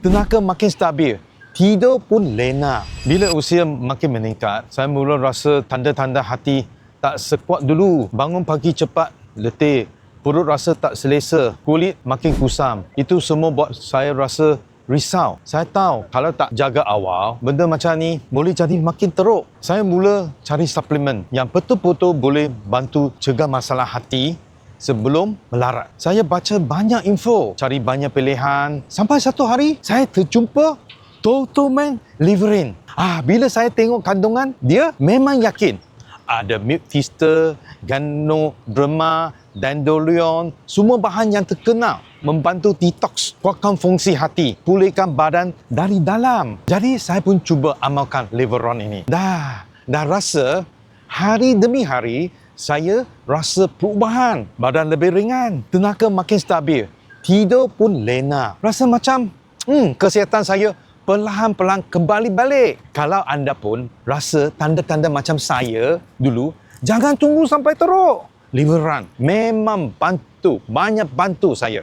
Tenaga makin stabil, tidur pun lena. Bila usia makin meningkat, saya mula rasa tanda-tanda hati tak sekuat dulu. Bangun pagi cepat, letih. Perut rasa tak selesa, kulit makin kusam. Itu semua buat saya rasa risau. Saya tahu kalau tak jaga awal, benda macam ni boleh jadi makin teruk. Saya mula cari suplemen yang betul-betul boleh bantu cegah masalah hati sebelum melarat. Saya baca banyak info, cari banyak pilihan. Sampai satu hari, saya terjumpa Totoman Liverin. Bila saya tengok kandungan, dia memang yakin. Ada milk thistle, ganoderma, dandelion, semua bahan yang terkenal membantu detox, kuatkan fungsi hati, pulihkan badan dari dalam. Jadi saya pun cuba amalkan Liveron ini. Dah rasa hari demi hari saya rasa perubahan, badan lebih ringan, tenaga makin stabil, tidur pun lena. Rasa macam kesihatan saya perlahan-perlahan kembali balik. Kalau anda pun rasa tanda-tanda macam saya dulu, jangan tunggu sampai teruk. Liveron memang banyak bantu saya.